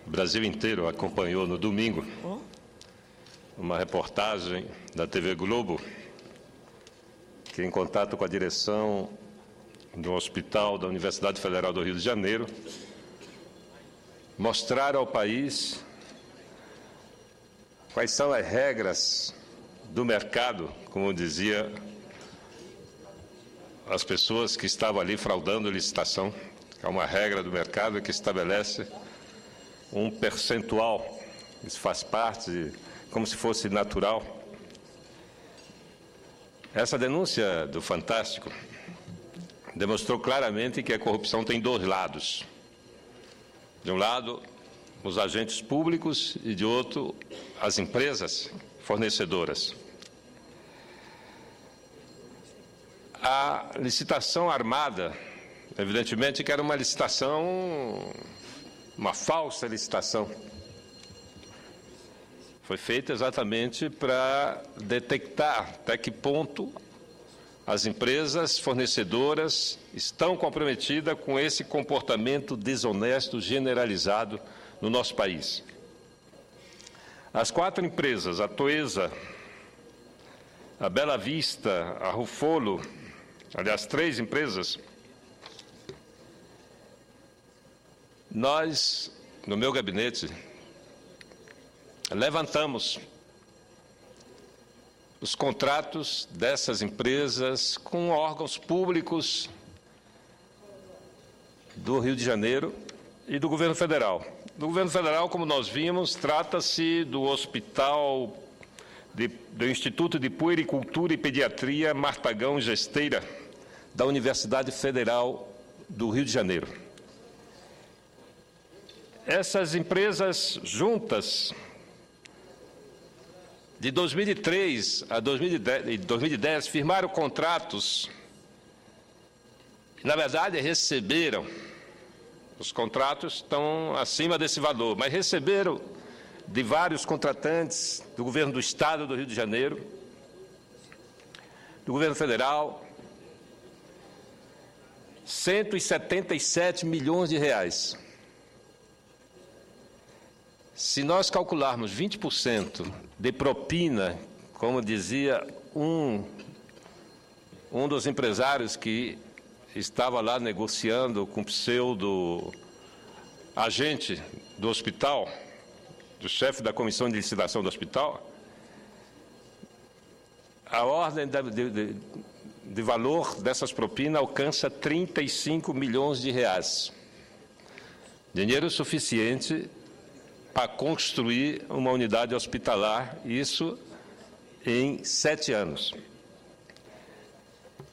O Brasil inteiro acompanhou no domingo uma reportagem da TV Globo que, em contato com a direção do Hospital da Universidade Federal do Rio de Janeiro, mostraram ao país quais são as regras do mercado, como dizia as pessoas que estavam ali fraudando a licitação. É uma regra do mercado que estabelece um percentual, isso faz parte, como se fosse natural. Essa denúncia do Fantástico demonstrou claramente que a corrupção tem dois lados. De um lado, os agentes públicos e, de outro, as empresas fornecedoras. A licitação armada, evidentemente que era uma licitação, uma falsa licitação. Foi feita exatamente para detectar até que ponto as empresas fornecedoras estão comprometidas com esse comportamento desonesto generalizado no nosso país. As 4 empresas, a Toesa, a Bela Vista, a Rufolo, aliás, 3 empresas, nós, no meu gabinete, levantamos os contratos dessas empresas com órgãos públicos do Rio de Janeiro e do governo federal. Do governo federal, como nós vimos, trata-se do Hospital do Instituto de Puericultura e Pediatria Martagão Gesteira, da Universidade Federal do Rio de Janeiro. Essas empresas juntas, de 2003 a 2010, firmaram contratos, na verdade receberam, os contratos estão acima desse valor, mas receberam de vários contratantes do governo do Estado do Rio de Janeiro, do governo federal, 177 milhões de reais. Se nós calcularmos 20% de propina, como dizia um dos empresários que estava lá negociando com o pseudo-agente do hospital, do chefe da comissão de licitação do hospital, a ordem de valor dessas propinas alcança 35 milhões de reais. Dinheiro suficiente para construir uma unidade hospitalar, isso em 7 anos.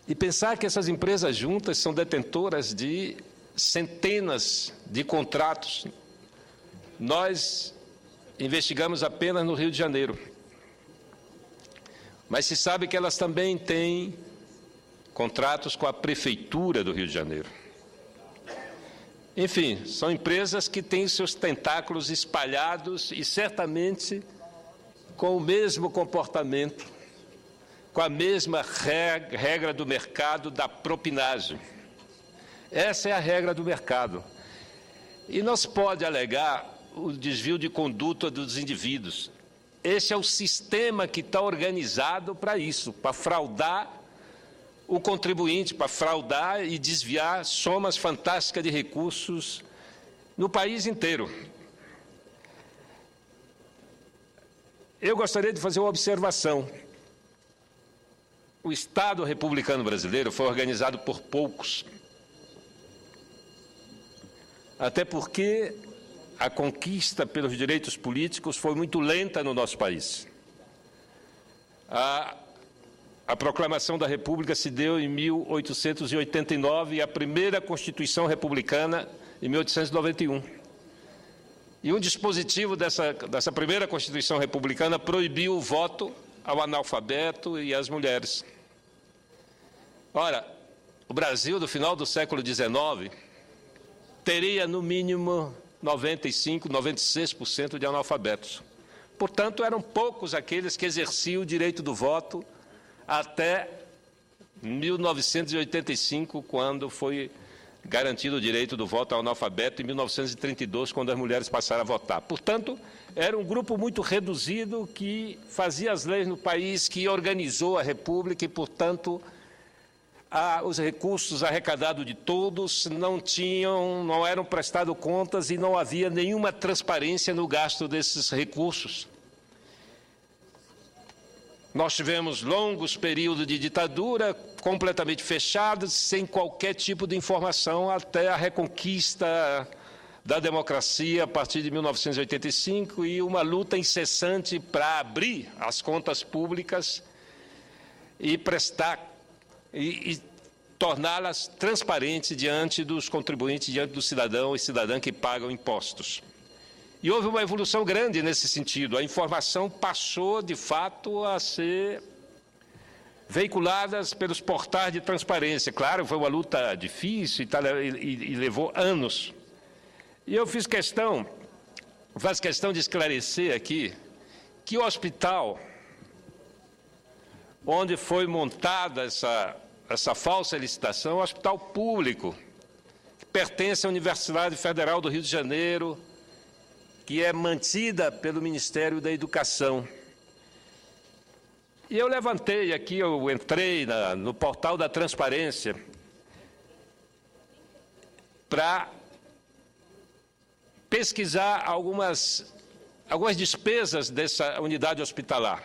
E pensar que essas empresas juntas são detentoras de centenas de contratos. Nós investigamos apenas no Rio de Janeiro, mas se sabe que elas também têm contratos com a Prefeitura do Rio de Janeiro. Enfim, são empresas que têm seus tentáculos espalhados e certamente com o mesmo comportamento, com a mesma regra do mercado da propinagem. Essa é a regra do mercado. E não se pode alegar o desvio de conduta dos indivíduos. Esse é o sistema que está organizado para isso, para fraudar o contribuinte, para fraudar e desviar somas fantásticas de recursos no país inteiro. Eu gostaria de fazer uma observação. O Estado republicano brasileiro foi organizado por poucos. Até porque a conquista pelos direitos políticos foi muito lenta no nosso país. A proclamação da República se deu em 1889 e a primeira Constituição Republicana em 1891. E um dispositivo dessa primeira Constituição Republicana proibiu o voto ao analfabeto e às mulheres. Ora, o Brasil, do final do século XIX, teria, no mínimo, 95%, 96% de analfabetos. Portanto, eram poucos aqueles que exerciam o direito do voto até 1985, quando foi garantido o direito do voto ao analfabeto em 1932, quando as mulheres passaram a votar. Portanto, era um grupo muito reduzido que fazia as leis no país, que organizou a República e, portanto, os recursos arrecadados de todos não eram prestados contas e não havia nenhuma transparência no gasto desses recursos. Nós tivemos longos períodos de ditadura, completamente fechados, sem qualquer tipo de informação, até a reconquista da democracia a partir de 1985 e uma luta incessante para abrir as contas públicas e torná-las transparentes diante dos contribuintes, diante do cidadão e cidadã que pagam impostos. E houve uma evolução grande nesse sentido. A informação passou, de fato, a ser veiculadas pelos portais de transparência. Claro, foi uma luta difícil e levou anos. E eu faço questão de esclarecer aqui que o hospital onde foi montada essa falsa licitação é um hospital público, que pertence à Universidade Federal do Rio de Janeiro, que é mantida pelo Ministério da Educação. E eu levantei aqui, eu entrei no portal da transparência para pesquisar algumas despesas dessa unidade hospitalar.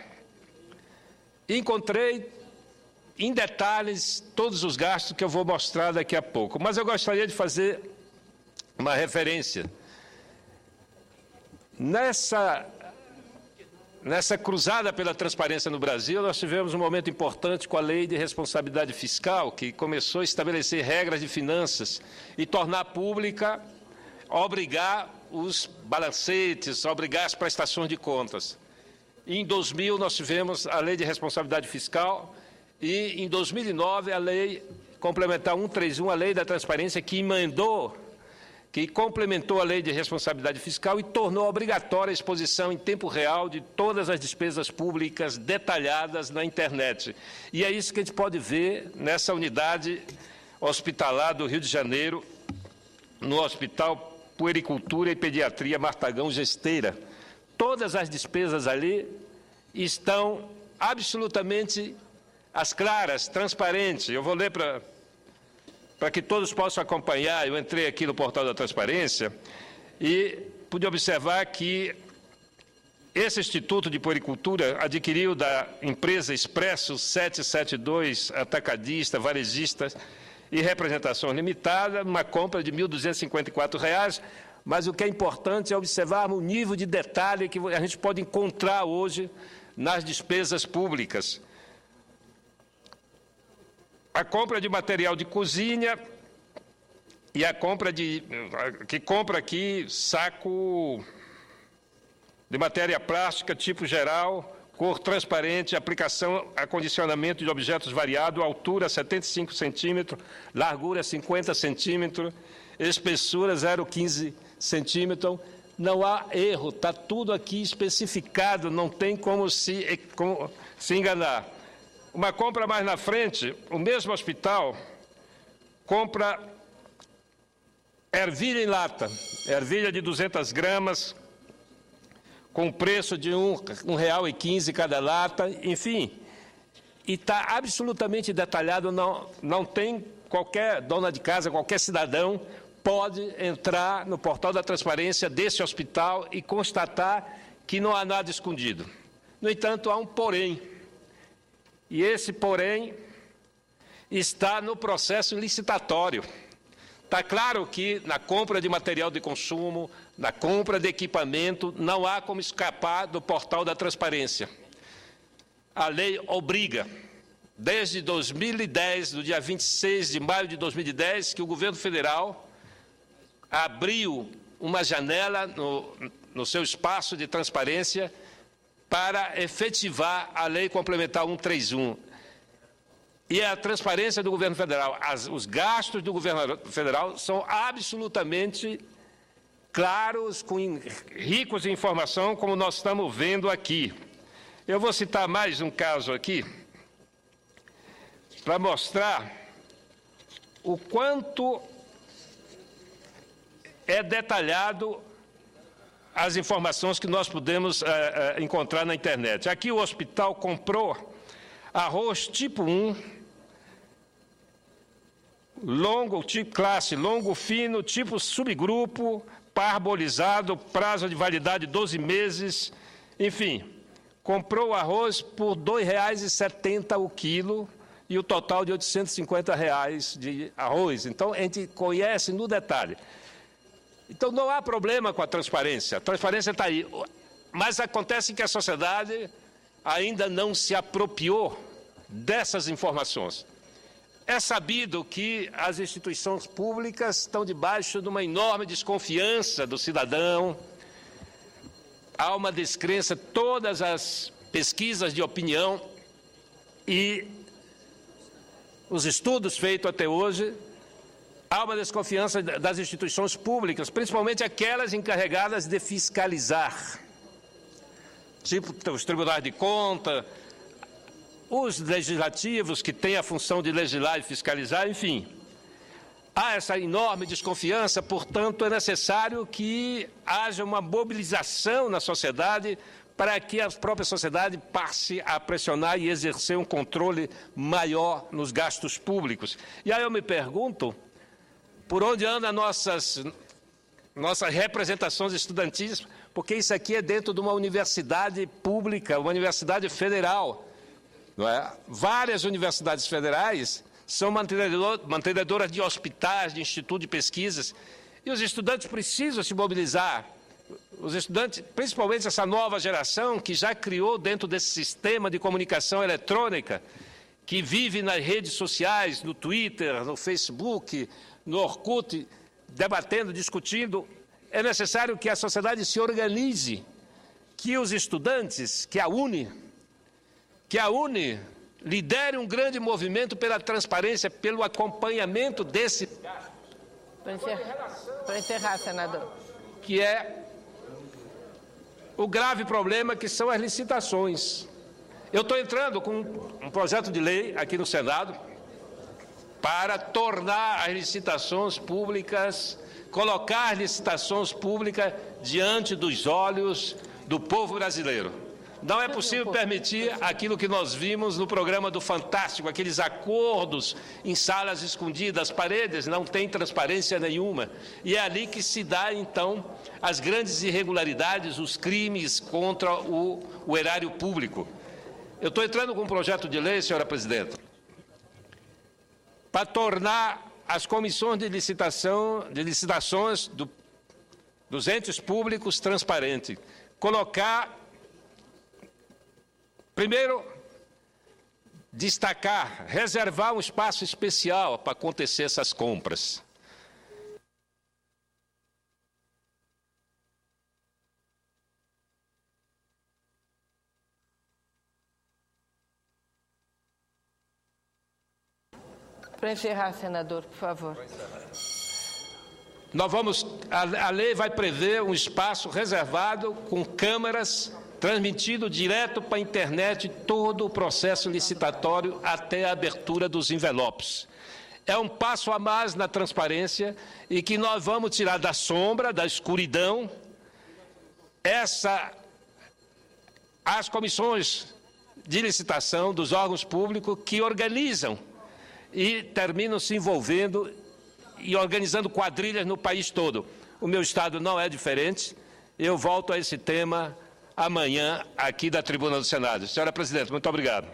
Encontrei em detalhes todos os gastos que eu vou mostrar daqui a pouco, mas eu gostaria de fazer uma referência. Nessa cruzada pela transparência no Brasil, nós tivemos um momento importante com a Lei de Responsabilidade Fiscal, que começou a estabelecer regras de finanças e tornar pública, obrigar os balancetes, obrigar as prestações de contas. Em 2000, nós tivemos a Lei de Responsabilidade Fiscal e, em 2009, a Lei Complementar 131, a Lei da Transparência, que complementou a Lei de Responsabilidade Fiscal e tornou obrigatória a exposição em tempo real de todas as despesas públicas detalhadas na internet. E é isso que a gente pode ver nessa unidade hospitalar do Rio de Janeiro, no Hospital Puericultura e Pediatria Martagão Gesteira. Todas as despesas ali estão absolutamente às claras, transparentes. Eu vou ler para que todos possam acompanhar. Eu entrei aqui no portal da transparência e pude observar que esse Instituto de Puericultura adquiriu da empresa Expresso 772 Atacadista, Varejista e Representação Limitada, uma compra de R$ 1.254, mas o que é importante é observarmos o nível de detalhe que a gente pode encontrar hoje nas despesas públicas. A compra de material de cozinha e a compra que compra aqui saco de matéria plástica tipo geral, cor transparente, aplicação, acondicionamento de objetos variado, altura 75 centímetros, largura 50 centímetros, espessura 0,15 centímetros. Não há erro, está tudo aqui especificado, não tem como se enganar. Uma compra mais na frente, o mesmo hospital compra ervilha em lata, ervilha de 200 gramas, com preço de R$ 1,15 cada lata, enfim. E está absolutamente detalhado, não tem qualquer dona de casa, qualquer cidadão pode entrar no portal da transparência desse hospital e constatar que não há nada escondido. No entanto, há um porém. E esse porém está no processo licitatório. Está claro que na compra de material de consumo, na compra de equipamento, não há como escapar do portal da transparência. A lei obriga, desde 2010, do dia 26 de maio de 2010, que o governo federal abriu uma janela no seu espaço de transparência para efetivar a Lei Complementar 131. E a transparência do governo federal, os gastos do governo federal são absolutamente claros, ricos em informação, como nós estamos vendo aqui. Eu vou citar mais um caso aqui, para mostrar o quanto é detalhado as informações que nós podemos encontrar na internet. Aqui o hospital comprou arroz tipo 1, longo, tipo classe longo, fino, tipo subgrupo, parbolizado, prazo de validade 12 meses, enfim, comprou o arroz por R$ 2,70 o quilo e o total de R$ 850 de arroz. Então, a gente conhece no detalhe. Então, não há problema com a transparência está aí. Mas acontece que a sociedade ainda não se apropriou dessas informações. É sabido que as instituições públicas estão debaixo de uma enorme desconfiança do cidadão. Há uma descrença, todas as pesquisas de opinião e os estudos feitos até hoje, há uma desconfiança das instituições públicas, principalmente aquelas encarregadas de fiscalizar, tipo os tribunais de contas, os legislativos que têm a função de legislar e fiscalizar, enfim. Há essa enorme desconfiança, portanto, é necessário que haja uma mobilização na sociedade para que a própria sociedade passe a pressionar e exercer um controle maior nos gastos públicos. E aí eu me pergunto, por onde andam nossas representações estudantis, porque isso aqui é dentro de uma universidade pública, uma universidade federal, não é? Várias universidades federais são mantenedoras de hospitais, de institutos de pesquisas, e os estudantes precisam se mobilizar. Os estudantes, principalmente essa nova geração, que já criou dentro desse sistema de comunicação eletrônica, que vive nas redes sociais, no Twitter, no Facebook, no Orkut, debatendo, discutindo, é necessário que a sociedade se organize, que os estudantes, que a UNE lidere um grande movimento pela transparência, pelo acompanhamento desse... Para encerrar, senador. Que é o grave problema que são as licitações. Eu estou entrando com um projeto de lei aqui no Senado para tornar as licitações públicas, colocar as licitações públicas diante dos olhos do povo brasileiro. Não é possível permitir aquilo que nós vimos no programa do Fantástico, aqueles acordos em salas escondidas, as paredes não têm transparência nenhuma. E é ali que se dá, então, as grandes irregularidades, os crimes contra o erário público. Eu estou entrando com um projeto de lei, senhora presidenta, para tornar as comissões de licitações dos entes públicos transparentes. Colocar, primeiro, destacar, reservar um espaço especial para acontecer essas compras. Para encerrar, senador, por favor. A lei vai prever um espaço reservado com câmeras transmitindo direto para a internet todo o processo licitatório até a abertura dos envelopes. É um passo a mais na transparência e que nós vamos tirar da sombra, da escuridão, as comissões de licitação dos órgãos públicos que organizam e terminam se envolvendo e organizando quadrilhas no país todo. O meu estado não é diferente. Eu volto a esse tema amanhã aqui da tribuna do Senado. Senhora presidente, muito obrigado.